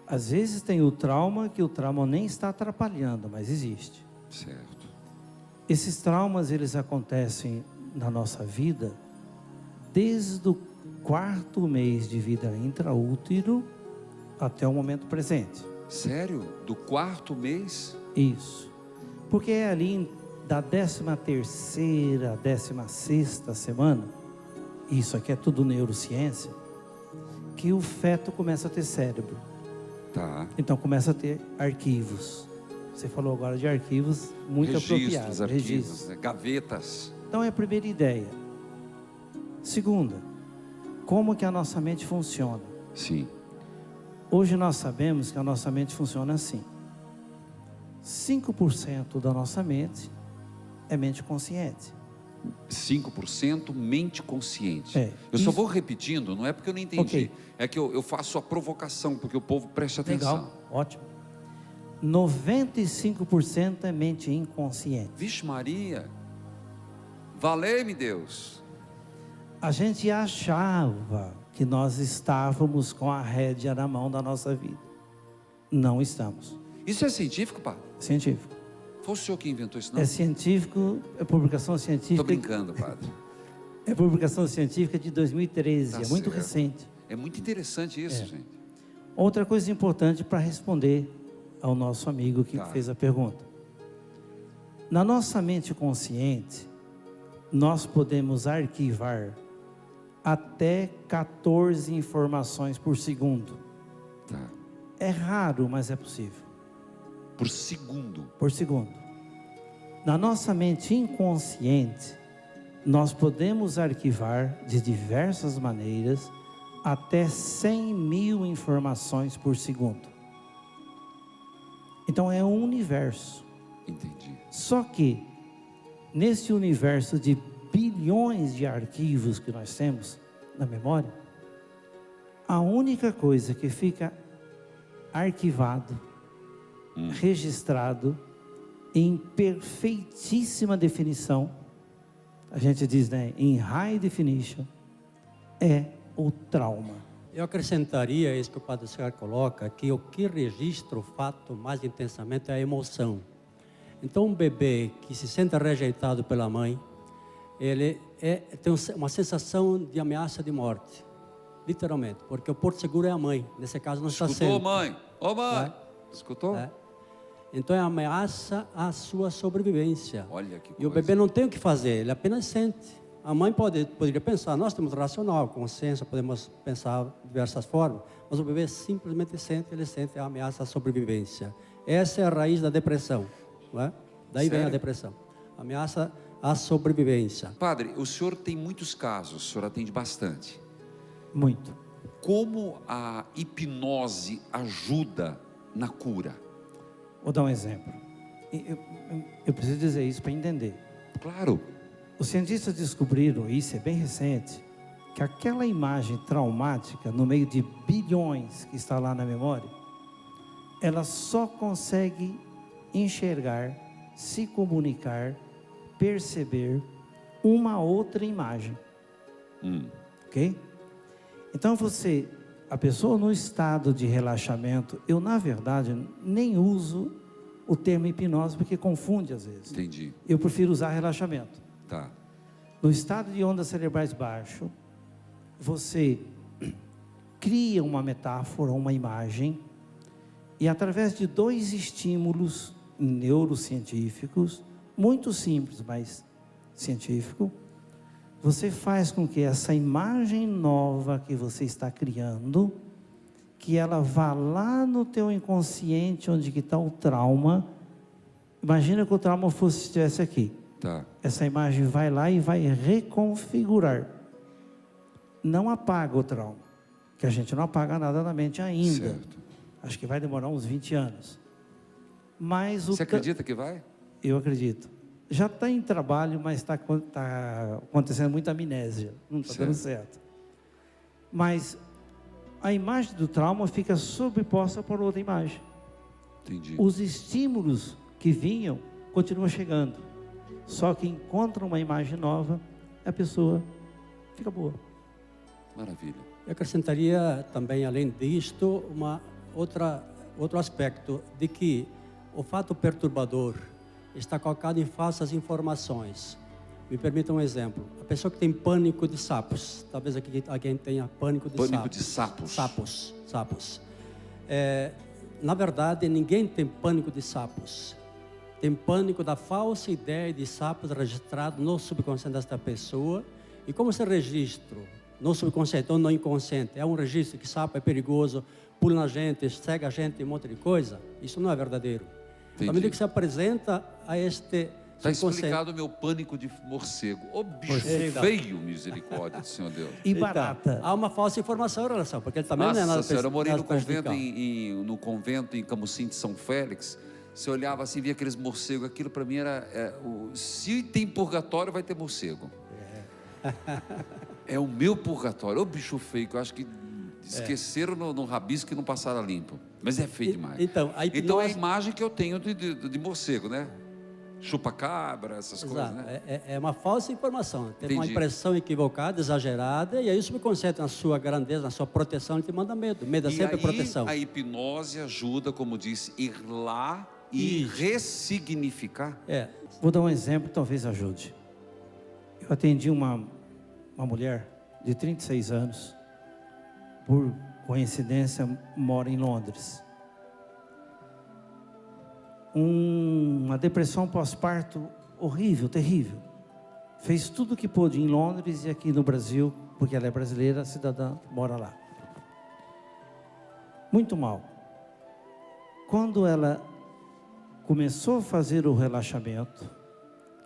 Às vezes tem o trauma que o trauma nem está atrapalhando, mas existe. Certo. Esses traumas, eles acontecem na nossa vida desde o 4º mês de vida intraútero até o momento presente. Sério? Do 4º mês? Isso. Porque é ali da 13ª, 16ª semana, isso aqui é tudo neurociência, que o feto começa a ter cérebro. Tá. Então começa a ter arquivos. Você falou agora de arquivos muito apropriados. Arquivos, né? Gavetas. Então é a primeira ideia. Segunda, como que a nossa mente funciona? Sim. Hoje nós sabemos que a nossa mente funciona assim. 5% da nossa mente é mente consciente. 5% mente consciente. Eu isso. só vou repetindo, não é porque eu não entendi. Ok. É que eu faço a provocação, porque o povo preste atenção. Legal, ótimo. 95% é mente inconsciente. Vixe Maria, valei-me Deus. A gente achava que nós estávamos com a rédea na mão da nossa vida. Não estamos. Isso é científico, padre? Científico. Foi o senhor que inventou isso, não? É científico, é publicação científica. Estou brincando, padre. É publicação científica de 2013, Tá é muito certo. recente. É muito interessante isso, gente. Outra coisa importante para responder ao nosso amigo que fez a pergunta. Na nossa mente consciente, nós podemos arquivar até 14 informações por segundo. Tá. É raro, mas é possível. Por segundo. Por segundo. Na nossa mente inconsciente, nós podemos arquivar de diversas maneiras até 100.000 informações por segundo. Então é um universo. Entendi. Só que nesse universo de bilhões de arquivos que nós temos na memória, a única coisa que fica arquivado, registrado em perfeitíssima definição, a gente diz, né, em high definition, é o trauma. Eu acrescentaria isso que o Padre Oscar coloca, que o que registra o fato mais intensamente é a emoção. Então um bebê que se sente rejeitado pela mãe, ele tem uma sensação de ameaça de morte, literalmente, porque o porto seguro é a mãe, nesse caso não está sendo. Escutou, mãe? Ô, mãe! Escutou? Então é ameaça à sua sobrevivência. Olha que coisa. E o bebê não tem o que fazer, ele apenas sente. A mãe poderia pensar, nós temos racional, consciência, podemos pensar de diversas formas, mas o bebê simplesmente sente, ele sente a ameaça à sobrevivência. Essa é a raiz da depressão, não é? Daí vem a depressão, ameaça à sobrevivência. Padre, o senhor tem muitos casos, o senhor atende bastante. Muito. Como a hipnose ajuda na cura? Vou dar um exemplo. Eu preciso dizer isso para entender. Claro. Os cientistas descobriram, isso é bem recente, que aquela imagem traumática, no meio de bilhões que está lá na memória, ela só consegue enxergar, se comunicar, perceber uma outra imagem. Ok? Então a pessoa no estado de relaxamento, eu na verdade nem uso o termo hipnose porque confunde às vezes. Entendi. Eu prefiro usar relaxamento. Tá. No estado de ondas cerebrais baixo, você cria uma metáfora, uma imagem, e através de 2 estímulos neurocientíficos, muito simples, mas científico, você faz com que essa imagem nova que você está criando, que ela vá lá no teu inconsciente, onde que está o trauma. Imagina que o trauma estivesse aqui. Tá. Essa imagem vai lá e vai reconfigurar. Não apaga o trauma, que a gente não apaga nada na mente ainda. Certo. Acho que vai demorar uns 20 anos. Mas você acredita que vai? Eu acredito. Já está em trabalho, mas está acontecendo muita amnésia. Não está dando certo. Mas a imagem do trauma fica sobreposta por outra imagem. Entendi. Os estímulos que vinham continuam chegando. Só que encontra uma imagem nova, a pessoa fica boa. Maravilha. Eu acrescentaria também, além disto, outro aspecto de que o fato perturbador está colocado em falsas informações. Me permita um exemplo. A pessoa que tem pânico de sapos, talvez aqui alguém tenha pânico de sapos. Pânico de sapos. Sapos. Na verdade, ninguém tem pânico de sapos. Tem pânico da falsa ideia de sapos registrado no subconsciente desta pessoa. E como esse registro, no subconsciente ou no inconsciente, é um registro que sapo é perigoso, pula na gente, cega a gente, um monte de coisa, isso não é verdadeiro. Entendi. À medida que se apresenta a este Está subconsciente... explicado o meu pânico de morcego. Ô bicho Morcego. feio, misericórdia do Senhor Deus. E Então, barata. há uma falsa informação em relação, porque ele também não é nada Nossa senhora, eu morei no convento prejudicial. no convento em Camusim de São Félix. Você olhava assim, via aqueles morcegos. Aquilo para mim era... se tem purgatório, vai ter morcego. É o meu purgatório. Ô bicho feio, que eu acho que esqueceram no rabisco e não passaram limpo. Mas é feio demais. Então, a Então é a hipnose... imagem que eu tenho de morcego, né? Chupa-cabra, essas coisas, Exato, né? é uma falsa informação. Tem uma Entendi. impressão equivocada, exagerada, e aí o subconsciente, na sua grandeza, na sua proteção, ele te manda medo. Medo é E sempre aí, proteção. a hipnose ajuda, como disse, ir lá e Isso. ressignificar. Vou dar um exemplo, talvez ajude. Eu atendi uma mulher de 36 anos, por coincidência, mora em Londres. Uma depressão pós-parto horrível, terrível. Fez tudo o que pôde em Londres e aqui no Brasil, porque ela é brasileira, cidadã, mora lá. Muito mal. Quando ela começou a fazer o relaxamento,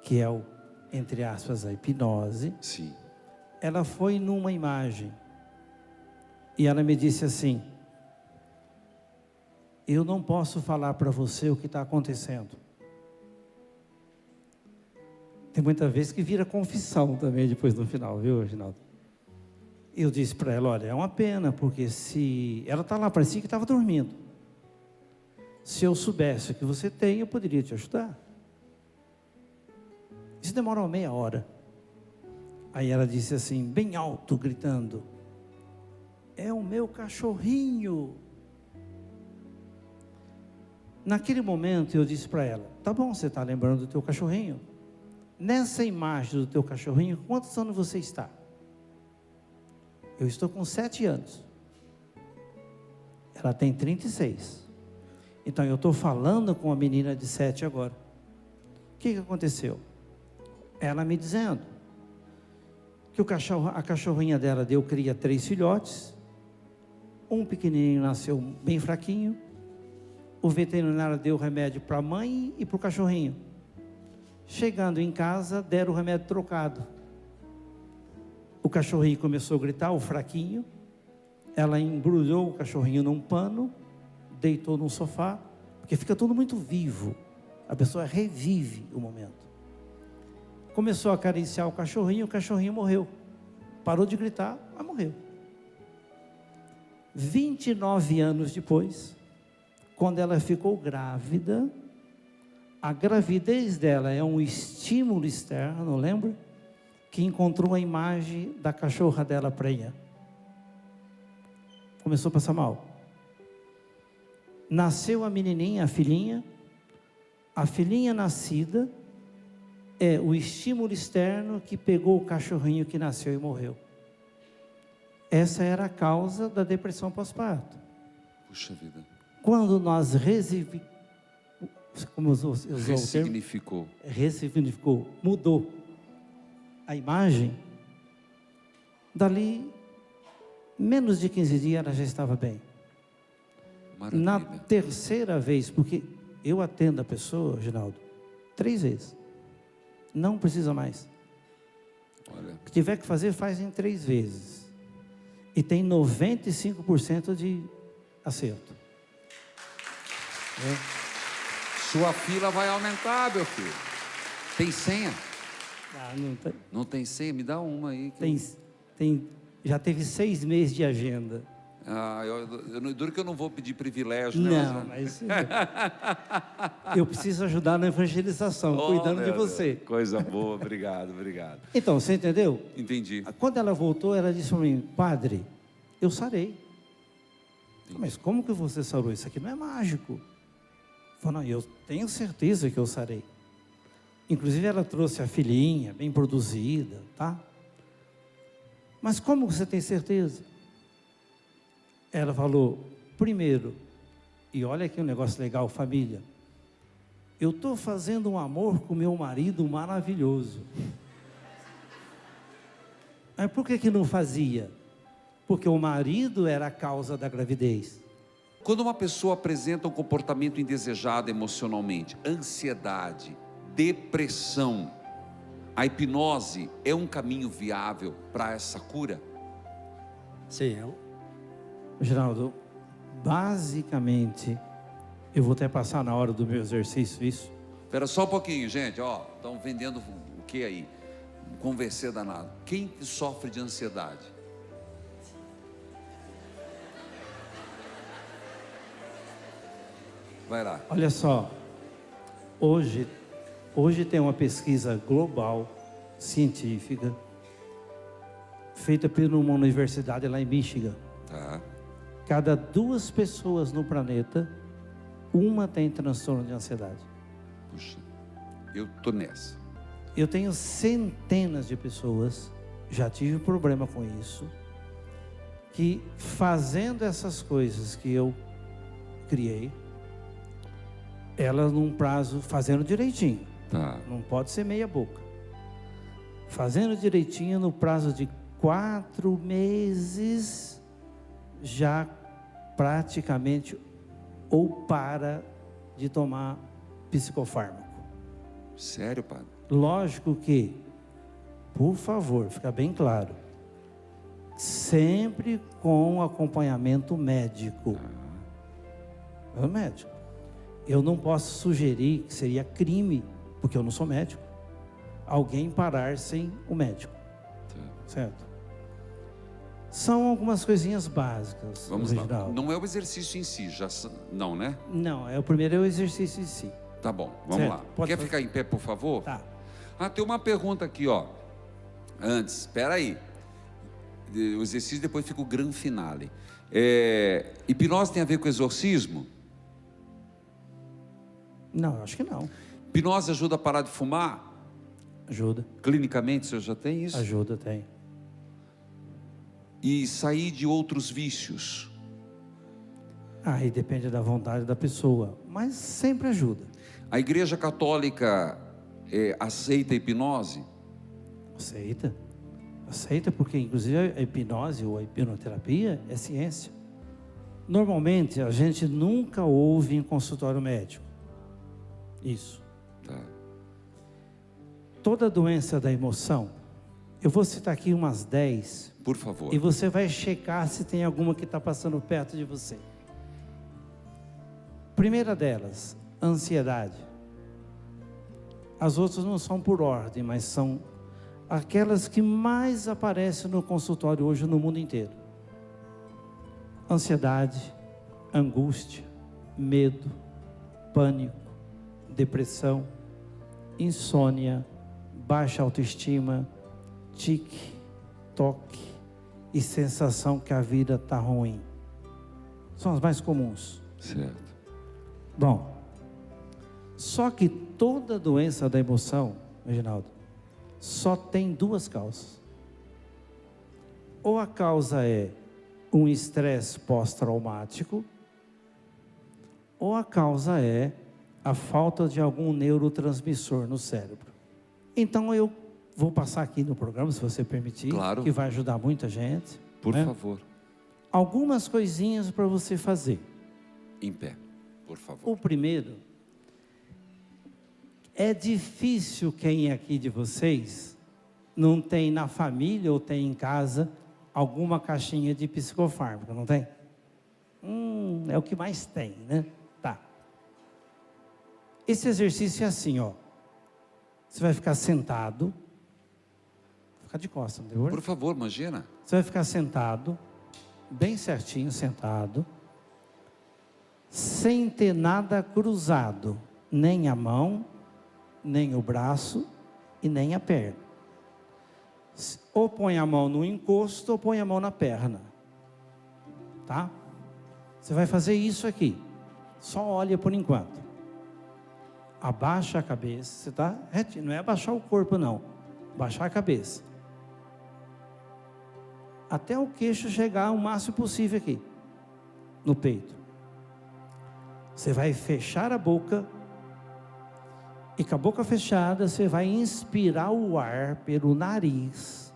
que é entre aspas, a hipnose, Sim. ela foi numa imagem e ela me disse assim: eu não posso falar para você o que está acontecendo. Tem muita vez que vira confissão também depois no final, viu, Reginaldo? Eu disse para ela: olha, é uma pena, porque se ela está lá, parecia que estava dormindo. Se eu soubesse o que você tem, eu poderia te ajudar. Isso demorou meia hora. Aí ela disse assim, bem alto, gritando: é o meu cachorrinho. Naquele momento eu disse para ela: tá bom, você está lembrando do teu cachorrinho? Nessa imagem do teu cachorrinho, quantos anos você está? Eu estou com 7 anos. Ela tem 36. Então eu estou falando com a menina de 7 agora. O que aconteceu? Ela me dizendo que a cachorrinha dela deu cria 3 filhotes. Um pequenininho nasceu bem fraquinho. O veterinário deu remédio para a mãe e para o cachorrinho. Chegando em casa, deram o remédio trocado. O cachorrinho começou a gritar, o fraquinho. Ela embrulhou o cachorrinho num pano, deitou num sofá, porque fica tudo muito vivo. A pessoa revive o momento. Começou a acariciar o cachorrinho morreu. Parou de gritar, mas morreu. 29 anos depois, quando ela ficou grávida, a gravidez dela é um estímulo externo, lembra? Que encontrou a imagem da cachorra dela prenha. Começou a passar mal. Nasceu a menininha, a filhinha nascida é o estímulo externo que pegou o cachorrinho que nasceu e morreu. Essa era a causa da depressão pós-parto. Puxa vida. Quando nós ressignificou, mudou a imagem, dali, menos de 15 dias ela já estava bem. Maravilha. Na terceira vez, porque eu atendo a pessoa, Reginaldo, 3 vezes. Não precisa mais. Olha. O que tiver que fazer, faz em 3 vezes. E tem 95% de acerto. Sua fila vai aumentar, meu filho. Tem senha? Não tem. Não tem senha? Me dá uma aí. Que Já teve 6 meses de agenda. Duro que eu não vou pedir privilégio, né? Não, mas eu preciso ajudar na evangelização, cuidando de meu você. Deus. Coisa boa, obrigado. Então, você entendeu? Entendi. Quando ela voltou, ela disse para mim: padre, eu sarei. Mas como que você sarou? Isso aqui não é mágico. Falou, não, eu tenho certeza que eu sarei. Inclusive ela trouxe a filhinha, bem produzida, tá? Mas como você tem certeza? Ela falou, primeiro, e olha aqui um negócio legal, família. Eu estou fazendo um amor com meu marido maravilhoso. Mas por que não fazia? Porque o marido era a causa da gravidez. Quando uma pessoa apresenta um comportamento indesejado emocionalmente, ansiedade, depressão, a hipnose é um caminho viável para essa cura? Sim, Geraldo, basicamente, eu vou até passar na hora do meu exercício isso. Espera só um pouquinho, gente, ó, estão vendendo o que aí? Um converser danado. Quem sofre de ansiedade? Vai lá. Olha só, hoje tem uma pesquisa global, científica, feita por uma universidade lá em Michigan. Tá. Cada 2 pessoas no planeta, uma tem transtorno de ansiedade. Puxa, eu tô nessa. Eu tenho centenas de pessoas, já tive problema com isso, que fazendo essas coisas que eu criei, elas num prazo, fazendo direitinho, Tá. não pode ser meia boca. Fazendo direitinho no prazo de 4 meses, já praticamente ou para de tomar psicofármaco. Sério, padre? Lógico que, por favor, fica bem claro, sempre com acompanhamento médico. É o médico. Eu não posso sugerir que seria crime, porque eu não sou médico, alguém parar sem o médico. Certo? São algumas coisinhas básicas. Vamos lá. Reginaldo. Não é o exercício em si, não, né? Não, o primeiro é o exercício em si. Tá bom, vamos Certo. lá. Pode Quer fazer. ficar em pé, por favor? Tá. Ah, tem uma pergunta aqui, ó. Antes, espera aí. O exercício depois fica o grande finale. Hipnose tem a ver com exorcismo? Não, acho que não. Hipnose ajuda a parar de fumar? Ajuda. Clinicamente, o senhor já tem isso? Ajuda, tem. E sair de outros vícios? Aí depende da vontade da pessoa, mas sempre ajuda. A Igreja Católica aceita a hipnose? Aceita. Aceita porque, inclusive, a hipnose ou a hipnoterapia é ciência. Normalmente, a gente nunca ouve em consultório médico. Isso. Tá. Toda doença da emoção, eu vou citar aqui umas 10, Por favor. e você vai checar se tem alguma que está passando perto de você. Primeira delas, ansiedade. As outras não são por ordem, mas são aquelas que mais aparecem no consultório hoje no mundo inteiro. Ansiedade, angústia, medo, pânico, depressão, insônia, baixa autoestima, tique, toque e sensação que a vida está ruim. São as mais comuns. Certo. Bom, só que toda doença da emoção, Reginaldo, só tem 2 causas. Ou a causa é um estresse pós-traumático, ou a causa é a falta de algum neurotransmissor no cérebro. Então eu vou passar aqui no programa, se você permitir, Claro. que vai ajudar muita gente. Por né? favor. Algumas coisinhas para você fazer. Em pé, por favor. O primeiro, é difícil quem aqui de vocês não tem na família ou tem em casa alguma caixinha de psicofármaco, não tem? É o que mais tem, né? Tá. Esse exercício é assim, ó. Você vai ficar sentado, ficar de costas, não tem problema? Por favor, imagina. Você vai ficar sentado, bem certinho, sentado, sem ter nada cruzado, nem a mão, nem o braço e nem a perna. Ou põe a mão no encosto ou põe a mão na perna, tá? Você vai fazer isso aqui. Só olha por enquanto. Abaixa a cabeça. Você está retinho. Não é abaixar o corpo, não. Baixar a cabeça. Até o queixo chegar o máximo possível aqui. No peito. Você vai fechar a boca. E com a boca fechada, você vai inspirar o ar pelo nariz.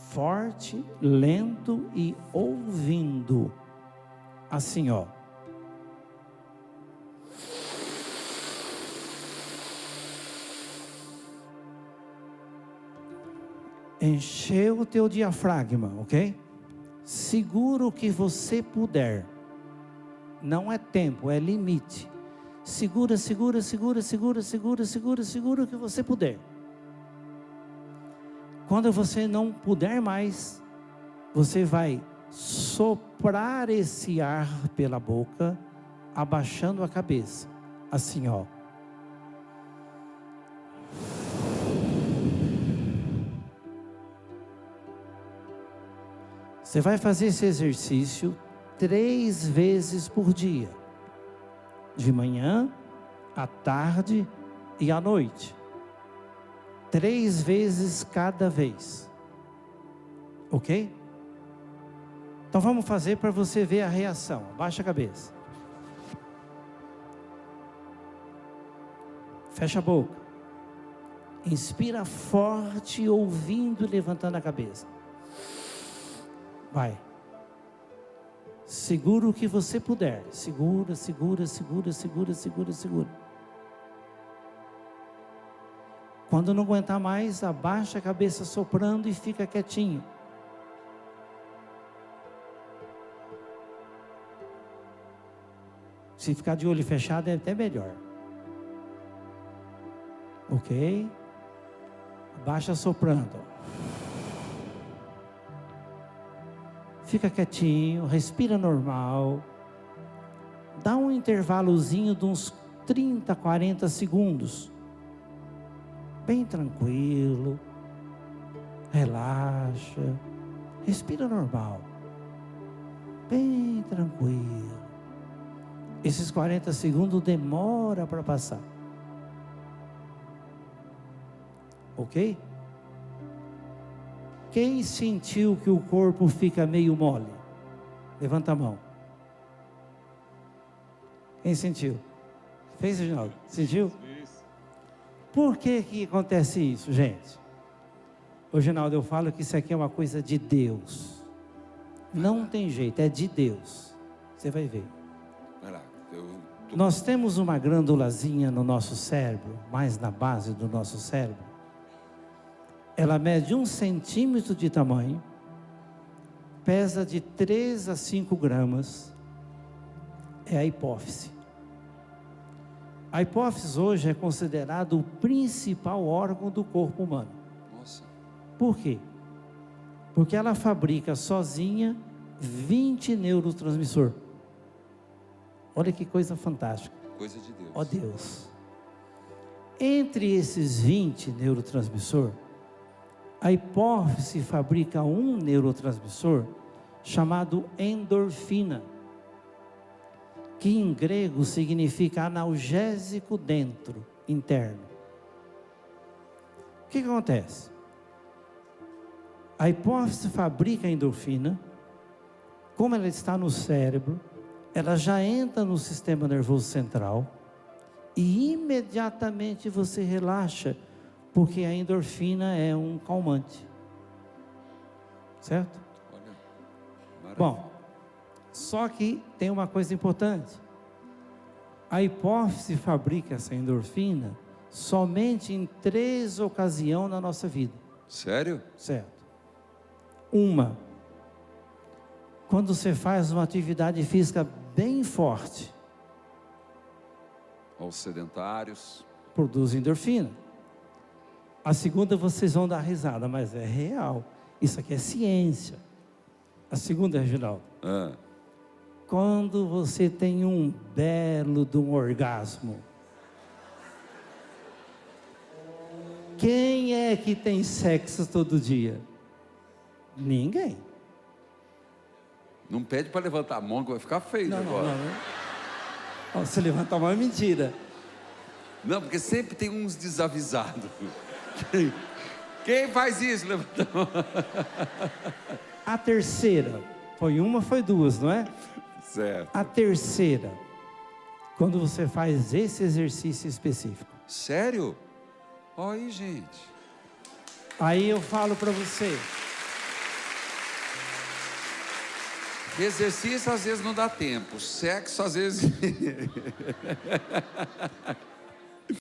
Forte, lento e ouvindo. Assim, ó. Encheu o teu diafragma, ok? Segura o que você puder. Não é tempo, é limite. Segura, segura, segura, segura, segura, segura, segura o que você puder. Quando você não puder mais, você vai soprar esse ar pela boca, abaixando a cabeça. Assim, ó. Você vai fazer esse exercício 3 vezes por dia. De manhã, à tarde e à noite. 3 vezes cada vez. Ok? Então vamos fazer para você ver a reação. Baixa a cabeça. Fecha a boca. Inspira forte, ouvindo e levantando a cabeça. Vai. Segura o que você puder. Segura, segura, segura, segura, segura, segura. Quando não aguentar mais, abaixa a cabeça soprando e fica quietinho. Se ficar de olho fechado é até melhor. Ok? Abaixa soprando. Fica quietinho, respira normal. Dá um intervalozinho de uns 30, 40 segundos. Bem tranquilo. Relaxa. Respira normal. Bem tranquilo. Esses 40 segundos demora para passar. Ok? Quem sentiu que o corpo fica meio mole? Levanta a mão. Quem sentiu? Fez, Reginaldo? Sentiu? Por que acontece isso, gente? Ô, Reginaldo, eu falo que isso aqui é uma coisa de Deus. Não tem jeito, é de Deus. Você vai ver. Vai lá. Nós temos uma glândulazinha no nosso cérebro, mais na base do nosso cérebro. Ela mede 1 centímetro de tamanho, pesa de 3 a 5 gramas, é a hipófise. A hipófise hoje é considerado o principal órgão do corpo humano. Nossa. Por quê? Porque ela fabrica sozinha 20 neurotransmissores. Olha que coisa fantástica. Coisa de Deus. Ó Deus. Entre esses 20 neurotransmissores, a hipófise fabrica um neurotransmissor chamado endorfina, que em grego significa analgésico dentro, interno. O que acontece? A hipófise fabrica a endorfina, como ela está no cérebro, ela já entra no sistema nervoso central e imediatamente você relaxa, porque a endorfina é um calmante. Certo? Olha, maravilha. Bom, só que tem uma coisa importante. A hipófise fabrica essa endorfina somente em 3 ocasiões na nossa vida. Sério? Certo. Uma, quando você faz uma atividade física bem forte, Aos sedentários. produz endorfina. A segunda vocês vão dar risada, mas é real. Isso aqui é ciência. A segunda, Reginaldo, quando você tem um belo de um orgasmo. Quem é que tem sexo todo dia? Ninguém. Não pede para levantar a mão que vai ficar feio Não, agora. não. Ó, se levantar a mão é mentira. Não, porque sempre tem uns desavisados. Quem faz isso? Levanta a mão. A terceira, foi uma, foi duas, não é? Certo. A terceira, quando você faz esse exercício específico. Sério? Olha aí, gente. Aí eu falo para você, Exercício às vezes não dá tempo. Sexo às vezes...